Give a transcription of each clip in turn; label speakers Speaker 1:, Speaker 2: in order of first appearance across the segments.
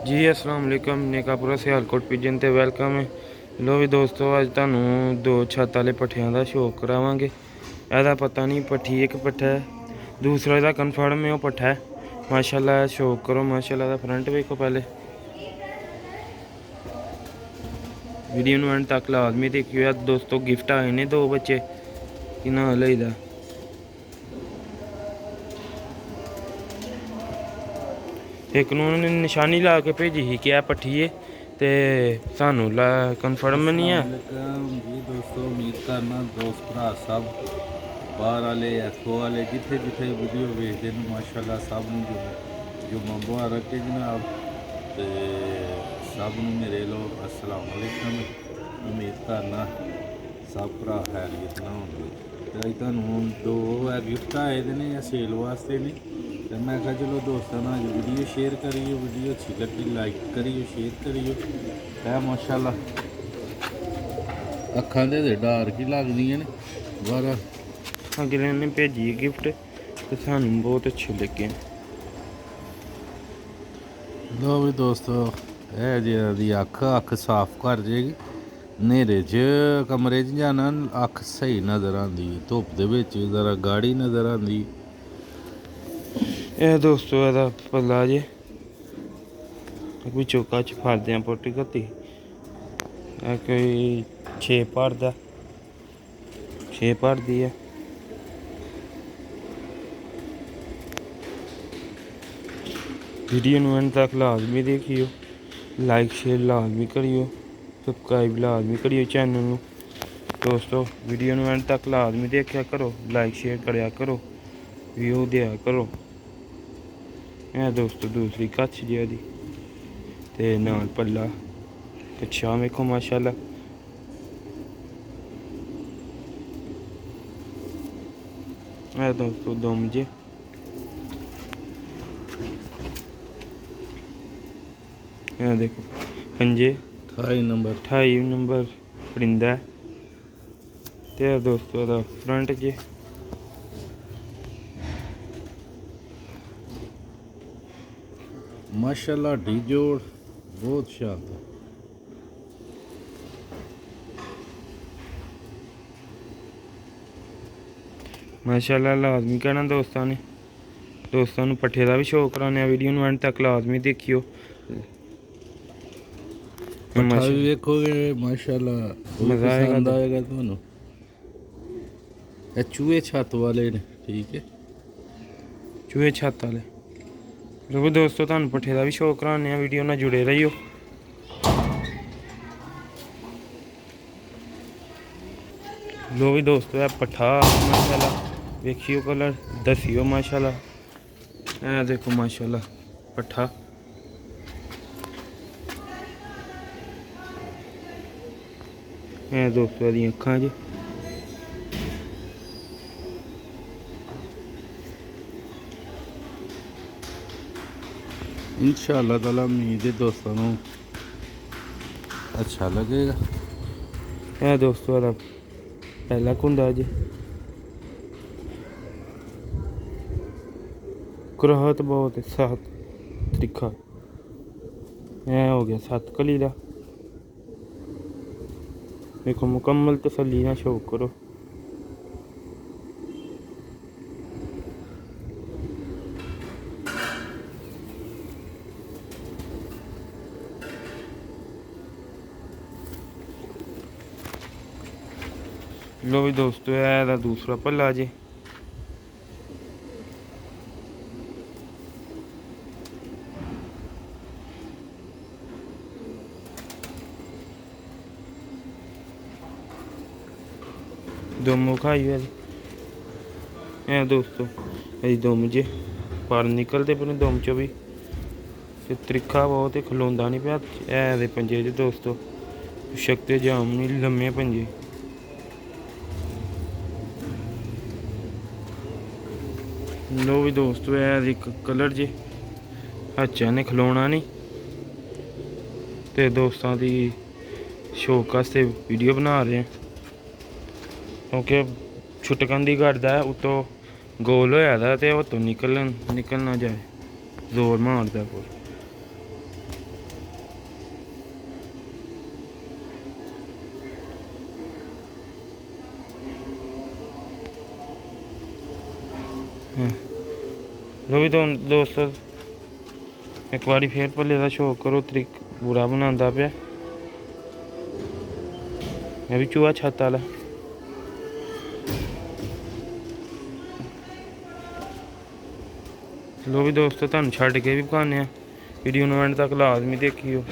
Speaker 1: जी अस्सलाम वालेकुम नेकापुरा सियालकोट पिजन ते वेलकम है। लो भी दोस्तों अज तुहानू दो छत वाले पट्ठियां दा शौक करावांगे। एहदा पता नहीं पट्ठी एक पट्ठा है, दूसरा एहदा कन्फर्म है वो पट्ठा है। माशाल्लाह शौक करो, माशाल्लाह दा फ्रंट वेखो। पहले वीडियो नू एंड तक लाजमी देखियो दोस्तों। गिफ्ट आए ने दो बच्चे कि ना लईदा। एक उन्होंने निशानी ला के भेजी ही कि पट्ठी है ते सानू कन्फर्म नहीं है।
Speaker 2: जी दोस्तों, उम्मीद करना दोस्त भरा सब बाहर वाले एथो वाले जिथे जिथे वीडियो भेजते हैं माशाल्लाह सब जो मुबारक है जनाब। तो सब मेरे लो अस्सलाम वालेकुम। उम्मीद करना सब भरा खैरियत ना होंगे। तो अज तुहानू दो गिफ्ट आए दे ने सेल वास्ते ने। तो मैं कहा चलो दोस्तों ना वीडियो शेयर करिए, वीडियो अच्छी लगी लाइक करिए शेयर करिए। है माशाल्लाह अखां दे डार्क ही लगदियां ने बाहर।
Speaker 1: अगले ने भेजी गिफ्ट तो सानू बहुत अच्छे लगे।
Speaker 2: लो भी दोस्तों जी अख साफ कर जाएगी। नेरे च कमरे च जाना अख सही नज़र आती, धुप दे विच जरा गाड़ी नज़र आती।
Speaker 1: यह दोस्तों एहदा पल्ला जे विचों कच फरदे पोटी घत्ती कोई 6 भर दा 6 भर दी है। वीडियो नू एंड तक लाजमी देखियो, लाइक शेयर लाजमी करियो, सब्सक्राइब लाजमी करियो चैनल नू दोस्तों। वीडियो नू एंड तक लाजमी देखा करो, लाइक शेयर करया करो, व्यू दिया करो। है दोस्तों दूसरी कच्छ जी दी ते नाल पल्ला कच्छा वेखो माशाल्लाह। है दोस्तों दुम जे देखो पंजे 28 नंबर परिंदा है। ते दोस्तों दा फ्रंट जे
Speaker 2: माशाल्लाह डी जोड़ बहुत शानदार।
Speaker 1: माशाल्लाह लाजमी कहना दोस्तों ने पट्ठे का भी शौक कराने। वीडियो नू एंड तक लाजमी देखियो।
Speaker 2: पट्ठा भी देखोगे माशाल्लाह
Speaker 1: मज़ा
Speaker 2: पसंद आएगा तुहानू। चूहे छत वाले ने, ठीक है
Speaker 1: चूहे छत वाले। क्योंकि दोस्तों तुहानू पट्ठे का भी शौक कराने। वीडियो नाल जुड़े रहियो। लो भी दोस्तों है पट्ठा माशाल्लाह देखियो, कलर दसियो माशाल्लाह। है देखो माशाल्लाह पट्ठा है दोस्तों दी अखां च
Speaker 2: इंशाअल्लाह ताला उम्मीद है दोस्तों को अच्छा लगेगा।
Speaker 1: है दोस्तों पहला कुंडा जी कुराहत बहुत है, 7 तरीका है हो गया 7 कली का। देखो मुकम्मल तसल्ली ना शौक करो। लो भी दोस्तों है दूसरा पल्ला जी दुम खाई है दोस्तों। अभी दुम जे पर निकलते पे दुम चो भी त्रिखा बहुत ही खलोंदा नहीं पाया है पंजे च दोस्तों। शक्ति जाम नहीं लम्मे पंजे। लो भी दोस्तों है एक कलर जे अच्छा ने खलोना नहीं ते दोस्तों की शौक वास्ते वीडियो बना रहे हैं। क्योंकि छुटकन दी करदा है उतो गोल होया ते उतो निकल ना जाए, जोर मारदा कोई। ਲੋ ਵੀ ਦੋਸਤੋ ਇੱਕ ਵਾਰੀ ਫੇਰ ਭੱਲੇ ਦਾ ਸ਼ੌਕ ਕਰੋ, ਤਰੀਕ ਬੁਰਾ ਬਣਾਉਂਦਾ ਪਿਆ। ਇਹ ਵੀ ਚੂਹਾ ਛੱਤ ਵਾਲਾ। ਲੋ ਵੀ ਦੋਸਤੋ ਤੁਹਾਨੂੰ ਛੱਡ ਕੇ ਵੀ ਵਿਖਾਉਂਦੇ ਆ, ਵੀਡੀਓ ਨੂੰ ਐਂਡ ਤੱਕ ਲਾਜ਼ਮੀ ਦੇਖਿਓ।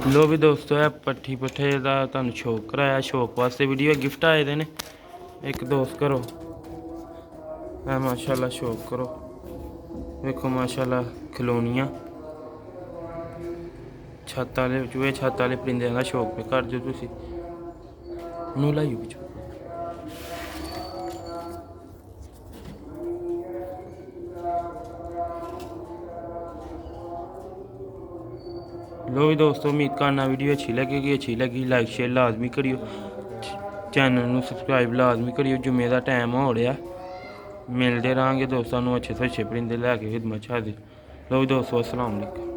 Speaker 1: ਲੋ ਵੀ ਦੋਸਤੋ ਇਹ ਪੱਠੀ ਪੱਠੇ ਦਾ ਤੁਹਾਨੂੰ ਸ਼ੌਕ ਕਰਾਇਆ, ਸ਼ੌਕ ਵਾਸਤੇ ਵੀਡੀਓ ਗਿਫਟ ਆਏ ਦੇ ਨੇ ਇੱਕ ਦੋਸਤ ਕਰੋ। ਇਹ ਮਾਸ਼ਾਅੱਲਾ ਸ਼ੌਕ ਕਰੋ, ਵੇਖੋ ਮਾਸ਼ਾਅੱਲਾ ਖਿਲੋਣੀਆਂ ਛੱਤ ਵਾਲੇ ਚੂਹੇ, ਛੱਤ ਵਾਲੇ ਪਰਿੰਦਿਆਂ ਦਾ ਸ਼ੌਕ ਪੇ ਕਰ ਦਿਓ ਤੁਸੀਂ। ਉਹਨੂੰ ਲਾਈਓ ਪਿੱਛੋਂ। लो भी दोस्तों उम्मीद करना वीडियो अच्छी लगी लाइक शेयर लाजमी करियो, चैनल में सबसक्राइब लाजमी करियो। जुम्मे का टाइम हो रहा, मिलते रहेंगे दोस्तों अच्छे से अच्छे परिंदे लैके खिदमत हाजिर। लो भी दोस्तों अस्सलाम वालेकुम।